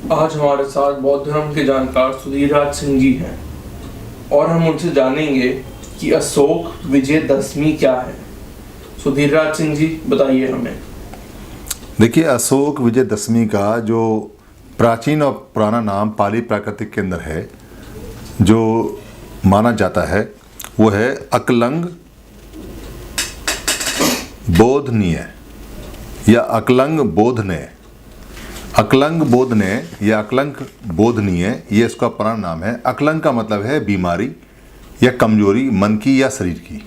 आज हमारे साथ बौद्ध धर्म के जानकार सुधीर राज सिंह जी हैं और हम उनसे जानेंगे कि अशोक विजयदशमी क्या है। सुधीर राज सिंह जी बताइए हमें। देखिए, अशोक विजयदशमी का जो प्राचीन और पुराना नाम पाली प्राकृतिक के अंदर है, जो माना जाता है वो है अकलंग बोधनीय या अकलंग बोधने। अकलंग बोधने या अकलंग बोधनीय, ये इसका पुराना नाम है। अकलंग का मतलब है बीमारी या कमजोरी मन की या शरीर की,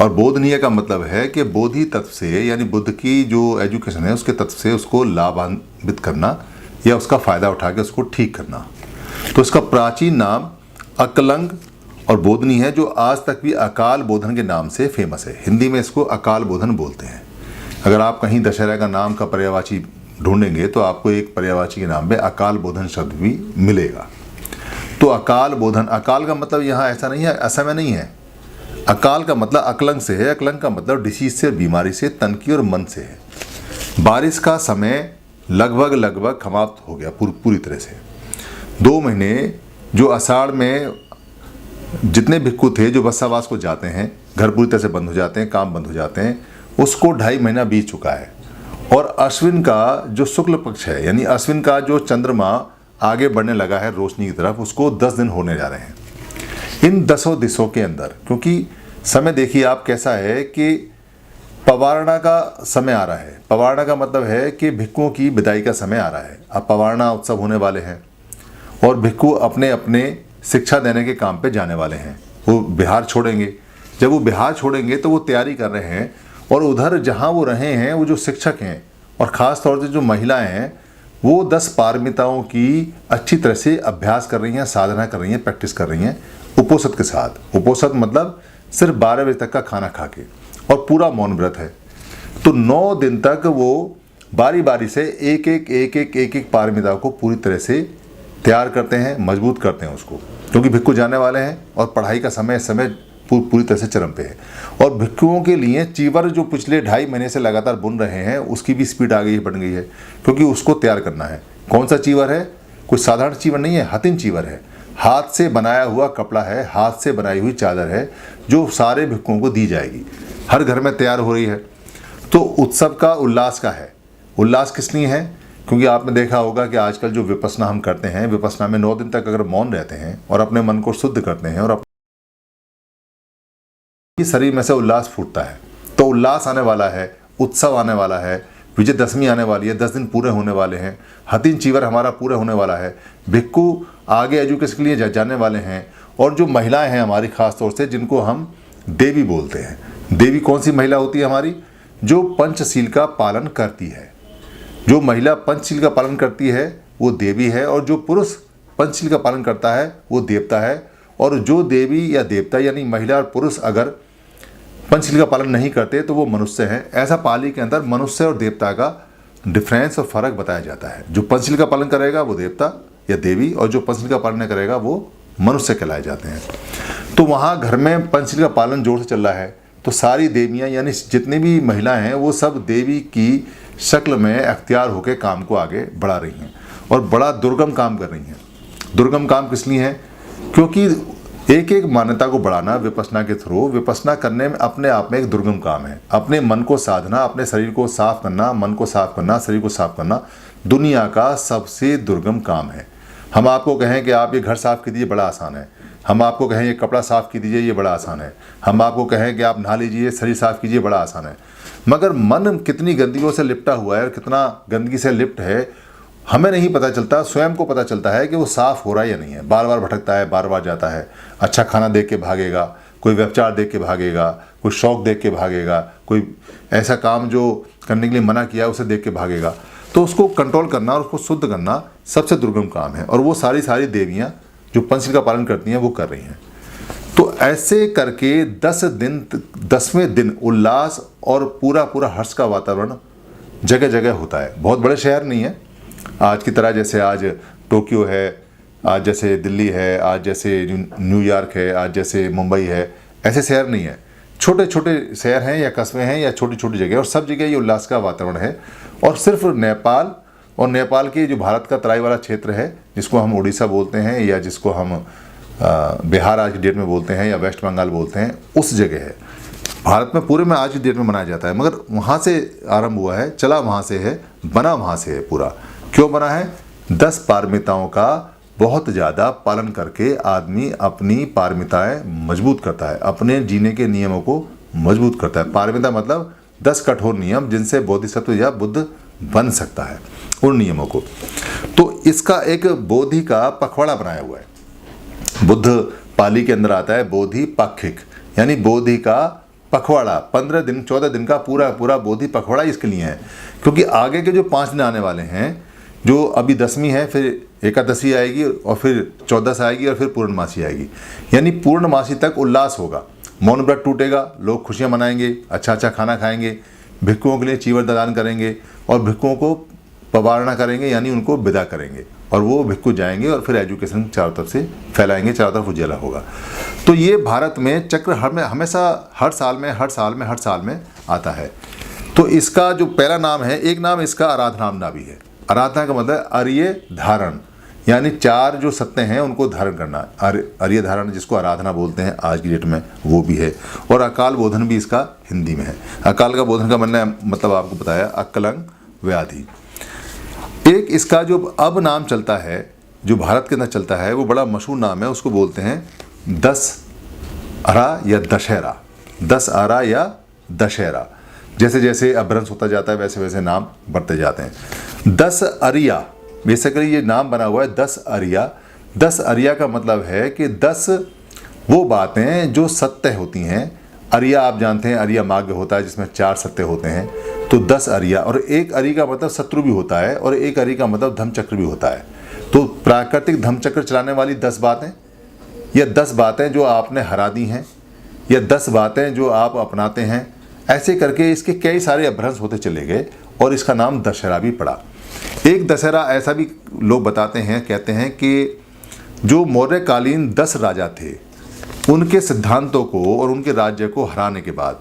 और बोधनीय का मतलब है कि बोधि तत्व से, यानी बुद्ध की जो एजुकेशन है उसके तत्व से उसको लाभान्वित करना या उसका फ़ायदा उठा के उसको ठीक करना। तो इसका प्राचीन नाम अकलंग और बोधनी है, जो आज तक भी अकाल बोधन के नाम से फेमस है। हिंदी में इसको अकाल बोधन बोलते हैं। अगर आप कहीं दशहरा का नाम का पर्यायवाची ढूंढेंगे तो आपको एक पर्यायवाची के नाम पे अकाल बोधन शब्द भी मिलेगा। तो अकाल बोधन, अकाल का मतलब यहाँ ऐसा नहीं है, असमय नहीं है। अकाल का मतलब अकलंग से है। अकलंग का मतलब डिसीज से, बीमारी से, तन की और मन से है। बारिश का समय लगभग समाप्त हो गया पूरी तरह से। 2 महीने जो आषाढ़ में जितने भिक्खु थे जो बस्सावास को जाते हैं, घर पूरी तरह से बंद हो जाते हैं, काम बंद हो जाते हैं, उसको 2.5 महीना बीत चुका है। और अश्विन का जो शुक्ल पक्ष है, यानी अश्विन का जो चंद्रमा आगे बढ़ने लगा है रोशनी की तरफ, उसको 10 दिन होने जा रहे हैं। इन 10 दिशों के अंदर, क्योंकि समय देखिए आप कैसा है कि पवारणा का समय आ रहा है। पवारणा का मतलब है कि भिक्खुओं की विदाई का समय आ रहा है। अब पवारणा उत्सव होने वाले हैं और भिक्खु अपने अपने शिक्षा देने के काम पे जाने वाले हैं। वो बिहार छोड़ेंगे। जब वो बिहार छोड़ेंगे तो वो तैयारी कर रहे हैं, और उधर जहाँ वो रहे हैं वो जो शिक्षक हैं और ख़ास तौर से जो महिलाएं हैं, वो 10 पारमिताओं की अच्छी तरह से अभ्यास कर रही हैं, साधना कर रही हैं, प्रैक्टिस कर रही हैं उपोषित के साथ। उपोषित मतलब सिर्फ 12 बजे तक का खाना खा के, और पूरा मौन व्रत है। तो 9 दिन तक वो बारी बारी से एक एक पारमिता को पूरी तरह से तैयार करते हैं, मजबूत करते हैं उसको, क्योंकि भिक्खु जाने वाले हैं और पढ़ाई का समय पूरी तरह से चरम पे है। और भिक्खुओं के लिए चीवर जो पिछले 2.5 महीने से लगातार बुन रहे हैं, उसकी भी स्पीड आ गई, बढ़ गई है, क्योंकि उसको तैयार करना है। कौन सा चीवर है? कोई साधारण चीवर नहीं है, हथिन चीवर है। हाथ से बनाया हुआ कपड़ा है, हाथ से बनाई हुई चादर है, जो सारे भिक्खुओं को दी जाएगी। हर घर में तैयार हो रही है। तो उत्सव का उल्लास का है। उल्लास किस लिए है? क्योंकि आपने देखा होगा कि आजकल जो विपस्सना हम करते हैं, विपस्सना में 9 दिन तक अगर मौन रहते हैं और अपने मन को शुद्ध करते हैं और अपने शरीर में से उल्लास फूटता है, तो उल्लास आने वाला है, उत्सव आने वाला है, विजयदशमी आने वाली है, 10 दिन पूरे होने वाले हैं, हथिन चीवर हमारा पूरे होने वाला है, भिक्खु आगे एजुकेशन के लिए जाने वाले हैं, और जो महिलाएं हैं हमारी खास तौर से, जिनको हम देवी बोलते हैं। देवी कौन सी महिला होती है हमारी? जो पंचशील का पालन करती है। जो महिला पंचशील का पालन करती है वो देवी है, और जो पुरुष पंचशील का पालन करता है वो देवता है। और जो देवी या देवता यानी महिला और पुरुष अगर पंचशील का पालन नहीं करते तो वो मनुष्य हैं। ऐसा पाली के अंदर मनुष्य और देवता का डिफरेंस और फर्क बताया जाता है। जो पंचशील का पालन करेगा वो देवता या देवी, और जो पंचशील का पालन नहीं करेगा वो मनुष्य कहलाए जाते हैं। तो वहाँ घर में पंचशील का पालन जोर से चल रहा है, तो सारी देवियाँ यानी जितनी भी महिलाएं हैं वो सब देवी की शक्ल में अख्तियार होकर काम को आगे बढ़ा रही हैं, और बड़ा दुर्गम काम कर रही हैं। दुर्गम काम किस लिए है? क्योंकि एक मान्यता को बढ़ाना विपस्सना के थ्रू, विपस्सना करने में अपने आप में एक दुर्गम काम है। अपने मन को साधना, अपने शरीर को साफ करना, मन को साफ करना, शरीर को साफ करना दुनिया का सबसे दुर्गम काम है। हम आपको कहें कि आप ये घर साफ कीजिए, बड़ा आसान है। हम आपको कहें ये कपड़ा साफ कीजिए, ये बड़ा आसान है। हम आपको कहें कि आप नहा लीजिए, शरीर साफ कीजिए, बड़ा आसान है। मगर मन कितनी गंदगियों से लिपटा हुआ है और कितना गंदगी से लिप्ट है, हमें नहीं पता चलता। स्वयं को पता चलता है कि वो साफ़ हो रहा है या नहीं है। बार बार भटकता है, बार बार जाता है। अच्छा खाना देख के भागेगा, कोई व्यभिचार देख के भागेगा, कोई शौक देख के भागेगा, कोई ऐसा काम जो करने के लिए मना किया उसे देख के भागेगा। तो उसको कंट्रोल करना और उसको शुद्ध करना सबसे दुर्गम काम है, और वो सारी देवियाँ जो पंचशील का पालन करती हैं वो कर रही हैं। तो ऐसे करके 10वें दिन उल्लास और पूरा हर्ष का वातावरण जगह जगह होता है। बहुत बड़े शहर नहीं है आज की तरह, जैसे आज टोक्यो है, आज जैसे दिल्ली है, आज जैसे न्यूयॉर्क है, आज जैसे मुंबई है, ऐसे शहर नहीं है। छोटे छोटे शहर हैं या कस्बे हैं या छोटी छोटी जगह, और सब जगह ये उल्लास का वातावरण है। और सिर्फ नेपाल और नेपाल के जो भारत का तराई वाला क्षेत्र है, जिसको हम उड़ीसा बोलते हैं या जिसको हम बिहार आज की डेट में बोलते हैं या वेस्ट बंगाल बोलते हैं, उस जगह है। भारत में पूरे में आज की डेट में मनाया जाता है, मगर वहाँ से आरंभ हुआ है, चला वहाँ से है, बना वहाँ से है पूरा। क्यों बना है? 10 पारमिताओं का बहुत ज़्यादा पालन करके आदमी अपनी पारमिताएं मजबूत करता है, अपने जीने के नियमों को मजबूत करता है। पारमिता मतलब 10 कठोर नियम जिनसे बोधिसत्व या बुद्ध बन सकता है, उन नियमों को। तो इसका एक बोधि का पखवाड़ा बनाया हुआ है। बुद्ध पाली के अंदर आता है बोधि पाक्षिक, यानी बोधि का पखवाड़ा। 15 दिन 14 दिन का पूरा पूरा बोधि पखवाड़ा इसके लिए है, क्योंकि आगे के जो 5 दिन आने वाले हैं, जो अभी 10वीं है, फिर एकादशी आएगी और फिर 14 आएगी और फिर पूर्णमासी आएगी, यानी पूर्णमासी तक उल्लास होगा। मौन व्रत टूटेगा, लोग खुशियां मनाएंगे, अच्छा अच्छा खाना खाएंगे, भिक्षुओं के लिए चीवर दान करेंगे और भिक्षुओं को पवारणा करेंगे, यानी उनको विदा करेंगे, और वो भिक्षु जाएंगे और फिर एजुकेशन चारों तरफ से फैलाएंगे, चारों तरफ उजाला होगा। तो ये भारत में चक्र हमेशा हर साल में आता है। तो इसका जो पहला नाम है, एक नाम इसका आराधनामना भी है। आराधना का मतलब अर्य धारण, यानी 4 जो सत्य हैं उनको धारण करना। अर्य धारण जिसको आराधना बोलते हैं आज की डेट में, वो भी है। और अकाल बोधन भी इसका हिंदी में है। अकाल का बोधन का मतलब आपको बताया, अक्कलंग व्याधि। एक इसका जो अब नाम चलता है, जो भारत के अंदर चलता है, वो बड़ा मशहूर नाम है, उसको बोलते हैं 10 आरा या दशहरा। 10 आरा या दशहरा, जैसे जैसे अपभ्रंश होता जाता है वैसे वैसे नाम बढ़ते जाते हैं। 10 अरिया, बेसिकली ये नाम बना हुआ है 10 अरिया। 10 अरिया का मतलब है कि 10 वो बातें जो सत्य होती हैं। अरिया आप जानते हैं, अरिया मार्ग होता है जिसमें 4 सत्य होते हैं। तो 10 अरिया, और एक अरि का मतलब शत्रु भी होता है और एक अरि का मतलब धम्मचक्र भी होता है। तो प्राकृतिक धम्मचक्र चलाने वाली 10 बातें, या 10 बातें जो आपने हरा दी हैं, या 10 बातें जो आप अपनाते हैं, ऐसे करके इसके कई सारे अपभ्रंश होते चले गए और इसका नाम दशहरा भी पड़ा। एक दशहरा ऐसा भी लोग बताते हैं, कहते हैं कि जो मौर्यकालीन 10 राजा थे, उनके सिद्धांतों को और उनके राज्य को हराने के बाद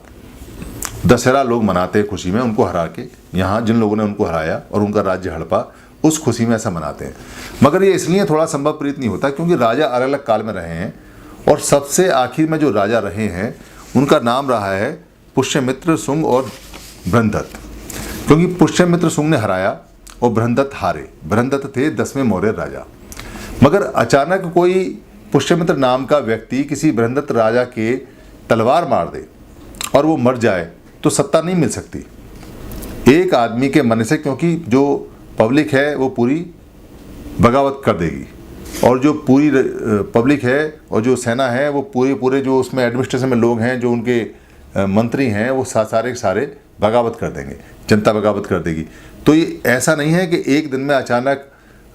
दशहरा लोग मनाते हैं खुशी में, उनको हरा के, यहाँ जिन लोगों ने उनको हराया और उनका राज्य हड़पा, उस खुशी में ऐसा मनाते हैं। मगर ये इसलिए थोड़ा संभव प्रीत नहीं होता क्योंकि राजा अलग अलग काल में रहे हैं, और सबसे आखिर में जो राजा रहे हैं उनका नाम रहा है पुष्यमित्र, शुंग और बृहदत्त। क्योंकि पुष्यमित्र शुंग ने हराया और बृहदत्त हारे। बृहदत्त थे 10वें मौर्य राजा। मगर अचानक कोई पुष्यमित्र नाम का व्यक्ति किसी बृहदत्त राजा के तलवार मार दे और वो मर जाए तो सत्ता नहीं मिल सकती एक आदमी के मन से, क्योंकि जो पब्लिक है वो पूरी बगावत कर देगी, और जो पूरी पब्लिक है और जो सेना है वो पूरे जो उसमें एडमिनिस्ट्रेशन में लोग हैं, जो उनके मंत्री हैं, वो सारे के सारे बगावत कर देंगे, जनता बगावत कर देगी। तो ये ऐसा नहीं है कि एक दिन में अचानक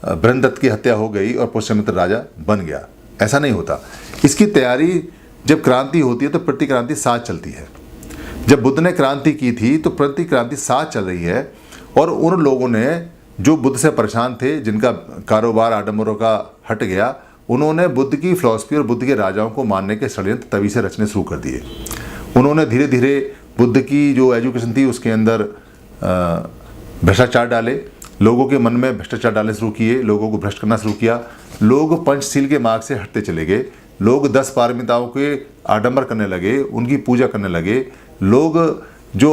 बृहदत्त की हत्या हो गई और पुष्यमित्र राजा बन गया, ऐसा नहीं होता। इसकी तैयारी, जब क्रांति होती है तो प्रतिक्रांति साथ चलती है। जब बुद्ध ने क्रांति की थी तो प्रतिक्रांति साथ चल रही है, और उन लोगों ने जो बुद्ध से परेशान थे, जिनका कारोबार आडंबरों का हट गया, उन्होंने बुद्ध की फिलॉसफी और बुद्ध के राजाओं को मानने के षड्यंत्र तभी से रचने शुरू कर दिए। उन्होंने धीरे धीरे बुद्ध की जो एजुकेशन थी उसके अंदर भ्रष्टाचार डाले, लोगों के मन में भ्रष्टाचार डालने शुरू किए, लोगों को भ्रष्ट करना शुरू किया। लोग पंचशील के मार्ग से हटते चले गए, लोग 10 पारमिताओं के आडंबर करने लगे, उनकी पूजा करने लगे। लोग जो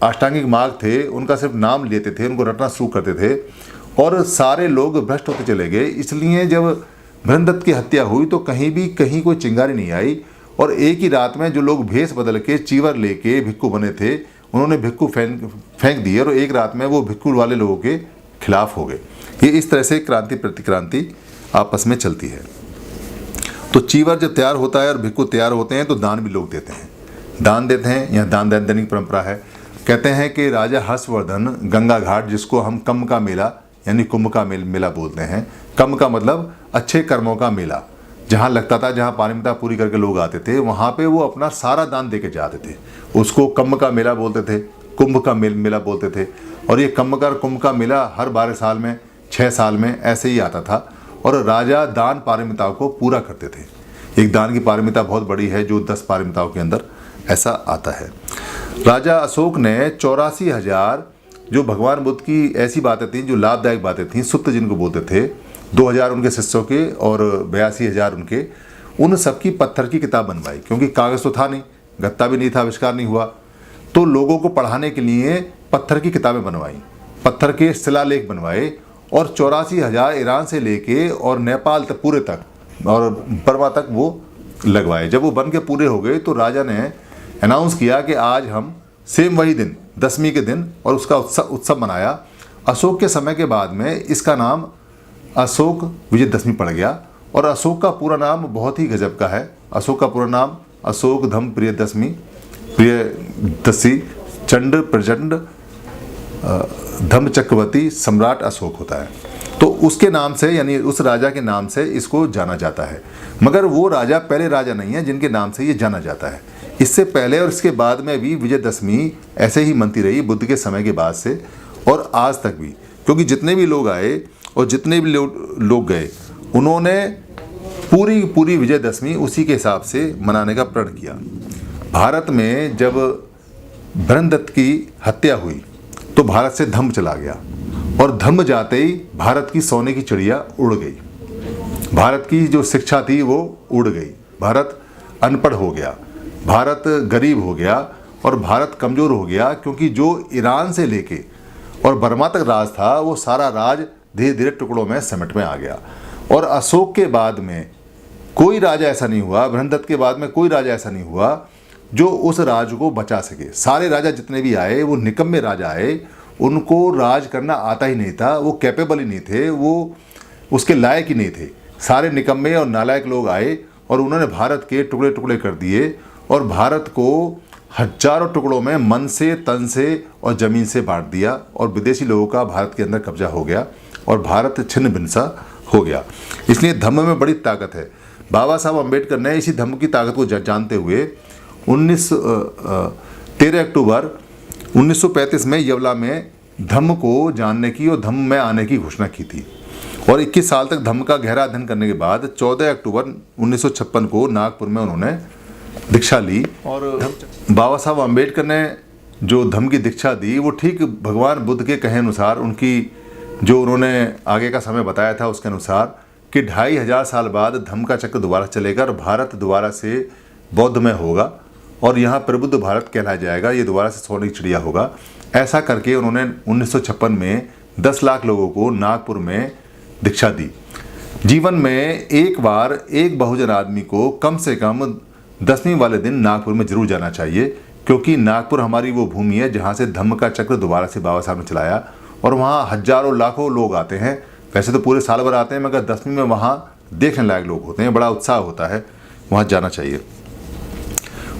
अष्टांगिक मार्ग थे उनका सिर्फ नाम लेते थे, उनको रटना शुरू करते थे, और सारे लोग भ्रष्ट होते चले गए। इसलिए जब बृहदत्त की हत्या हुई तो कहीं कोई चिंगारी नहीं आई, और एक ही रात में जो लोग भेष बदल के चीवर लेके भिक्खु बने थे, उन्होंने भिक्खु फेंक दिए, और एक रात में वो भिक्खु वाले लोगों के खिलाफ हो गए। ये इस तरह से क्रांति प्रतिक्रांति आपस में चलती है। तो चीवर जब तैयार होता है और भिक्खु तैयार होते हैं तो दान भी लोग देते हैं, दान देते हैं। यहाँ दान देने की परंपरा है। कहते हैं कि राजा हर्षवर्धन गंगा घाट, जिसको हम कम का मेला यानी कुंभ का मेला बोलते हैं, कम का मतलब अच्छे कर्मों का मेला, जहाँ लगता था, जहाँ पारमिता पूरी करके लोग आते थे, वहाँ पे वो अपना सारा दान दे के जाते थे। उसको कम का मेला बोलते थे, कुंभ का मेला बोलते थे। और ये कुंभ का मेला हर 12 साल में, 6 साल में ऐसे ही आता था, और राजा दान पारमिताओं को पूरा करते थे। एक दान की पारमिता बहुत बड़ी है जो 10 पारमिताओं के अंदर ऐसा आता है। राजा अशोक ने जो भगवान बुद्ध की ऐसी बातें थीं जो लाभदायक बातें थीं, सुत्त जिनको बोलते थे, 2000 उनके शिष्यों के और 82,000 उनके, उन सबकी पत्थर की किताब बनवाई, क्योंकि कागज़ तो था नहीं, गत्ता भी नहीं था, आविष्कार नहीं हुआ, तो लोगों को पढ़ाने के लिए पत्थर की किताबें बनवाई, पत्थर के शिलालेख बनवाए और 84,000 ईरान से लेके और नेपाल तक पूरे तक और बर्मा तक वो लगवाए। जब वो बन के पूरे हो गए तो राजा ने अनाउंस किया कि आज हम सेम वही दिन, दसवीं के दिन, और उसका उत्सव मनाया। अशोक के समय के बाद में इसका नाम अशोक विजयदशमी पड़ गया। और अशोक का पूरा नाम बहुत ही गजब का है। अशोक का पूरा नाम अशोक धम प्रियदशमी प्रियदशी चंड प्रचंड धम चक्रवर्ती सम्राट अशोक होता है। तो उसके नाम से, यानी उस राजा के नाम से इसको जाना जाता है। मगर वो राजा पहले राजा नहीं है जिनके नाम से ये जाना जाता है। इससे पहले और इसके बाद में भी विजयदशमी ऐसे ही मनती रही, बुद्ध के समय के बाद से और आज तक भी, क्योंकि जितने भी लोग आए और जितने भी लोग गए, उन्होंने पूरी विजयदशमी उसी के हिसाब से मनाने का प्रण किया। भारत में जब ब्रह्मदत्त की हत्या हुई तो भारत से धम्म चला गया, और धम्म जाते ही भारत की सोने की चिड़िया उड़ गई। भारत की जो शिक्षा थी वो उड़ गई, भारत अनपढ़ हो गया, भारत गरीब हो गया और भारत कमज़ोर हो गया, क्योंकि जो ईरान से लेके और बर्मा तक राज था वो सारा राज धीरे धीरे टुकड़ों में समेट में आ गया। और अशोक के बाद में कोई राजा ऐसा नहीं हुआ, ब्रह्मदत्त के बाद में कोई राजा ऐसा नहीं हुआ जो उस राज को बचा सके। सारे राजा जितने भी आए वो निकम्मे राजा आए, उनको राज करना आता ही नहीं था, वो कैपेबल ही नहीं थे, वो उसके लायक ही नहीं थे। सारे निकम्मे और नालायक लोग आए और उन्होंने भारत के टुकड़े टुकड़े कर दिए और भारत को हजारों टुकड़ों में मन से, तन से और ज़मीन से बांट दिया, और विदेशी लोगों का भारत के अंदर कब्जा हो गया और भारत छिन्न भिन्न सा हो गया। इसलिए धम्म में बड़ी ताकत है। बाबा साहब अम्बेडकर ने इसी धम्म की ताकत को जानते हुए 13 अक्टूबर 1935 में यवला में धम्म को जानने की और धम्म में आने की घोषणा की थी। और 21 साल तक धम्म का गहरा अध्ययन करने के बाद 14 अक्टूबर 1956 को नागपुर में उन्होंने दीक्षा ली। और बाबा साहब अम्बेडकर ने जो धम्म की दीक्षा दी वो ठीक भगवान बुद्ध के कहे अनुसार, उनकी जो उन्होंने आगे का समय बताया था उसके अनुसार, कि 2500 साल बाद धम्म का चक्र दोबारा चलेगा और भारत दोबारा से बौद्धमय होगा और यहाँ प्रबुद्ध भारत कहलाया जाएगा, ये दोबारा से सोने की चिड़िया होगा। ऐसा करके उन्होंने 1956 में 10 लाख लोगों को नागपुर में दीक्षा दी। जीवन में एक बार एक बहुजन आदमी को कम से कम 10वीं वाले दिन नागपुर में जरूर जाना चाहिए, क्योंकि नागपुर हमारी वो भूमि है जहाँ से धम्म का चक्र दोबारा से बाबा साहब ने चलाया, और वहाँ हजारों लाखों लोग आते हैं। वैसे तो पूरे साल भर आते हैं, मगर 10वीं में वहाँ देखने लायक लोग होते हैं, बड़ा उत्साह होता है, वहाँ जाना चाहिए।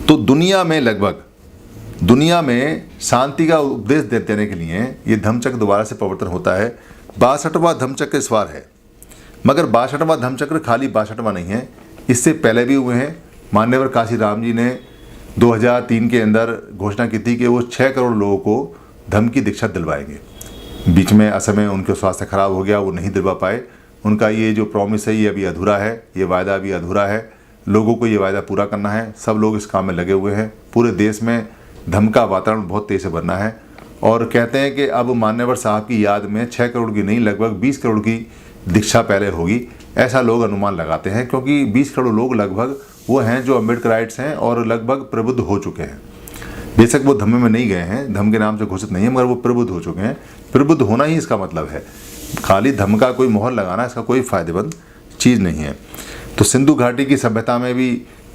तो दुनिया में शांति का उपदेश देने के लिए ये धम्मचक्र दोबारा से प्रवर्तन होता है। 62वां धम्मचक्र इस बार है, मगर 62वां धम्मचक्र खाली 62वां नहीं है, इससे पहले भी हुए हैं। मान्यवर काशी राम जी ने 2003 के अंदर घोषणा की थी कि वो 6 करोड़ लोगों को धम्म की दीक्षा दिलवाएंगे। बीच में असमय उनके स्वास्थ्य खराब हो गया, वो नहीं दिलवा पाए। उनका ये जो प्रॉमिस है ये अभी अधूरा है, ये वायदा अभी अधूरा है। लोगों को ये वायदा पूरा करना है। सब लोग इस काम में लगे हुए हैं। पूरे देश में धम्म का वातावरण बहुत तेज़ से बनना है, और कहते हैं कि अब मान्यवर साहब की याद में 6 करोड़ की नहीं, लगभग 20 करोड़ की दीक्षा पहले होगी, ऐसा लोग अनुमान लगाते हैं। क्योंकि 20 करोड़ लोग लगभग वो हैं जो अम्बेडकराइट्स हैं और लगभग प्रबुद्ध हो चुके हैं। बेशक वो धम्म में नहीं गए हैं, धम्म के नाम से घोषित नहीं है, मगर वो प्रबुद्ध हो चुके हैं। प्रबुद्ध होना ही इसका मतलब है। खाली धम्म का कोई मोहर लगाना इसका कोई फ़ायदेमंद चीज़ नहीं है। तो सिंधु घाटी की सभ्यता में भी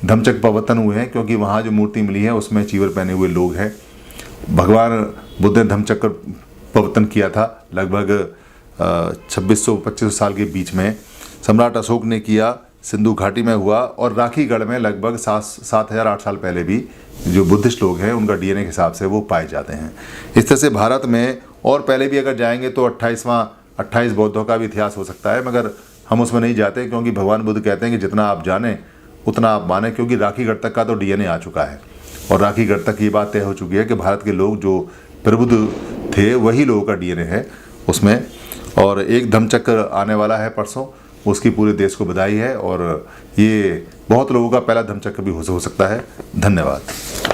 धम्मचक्र प्रवर्तन हुए हैं, क्योंकि वहाँ जो मूर्ति मिली है उसमें चीवर पहने हुए लोग हैं। भगवान बुद्ध ने धम्मचक्र प्रवर्तन किया था लगभग 2600-2500 साल के बीच में। सम्राट अशोक ने किया, सिंधु घाटी में हुआ, और राखीगढ़ में लगभग 7,000-8 साल पहले भी जो बुद्धिस्ट लोग हैं उनका डीएनए के हिसाब से वो पाए जाते हैं। इस तरह से भारत में और पहले भी अगर जाएंगे तो 28 बौद्धों का भी इतिहास हो सकता है, मगर हम उसमें नहीं जाते, क्योंकि भगवान बुद्ध कहते हैं कि जितना आप जाने उतना आप माने, क्योंकि राखीगढ़ तक का तो डीएनए आ चुका है और राखीगढ़ तक ये बात तय हो चुकी है कि भारत के लोग जो प्रबुद्ध थे वही लोगों का डीएनए है उसमें। और एक धम्मचक्र आने वाला है परसों, उसकी पूरे देश को बधाई है, और ये बहुत लोगों का पहला धम्मचक्र भी हो सकता है। धन्यवाद।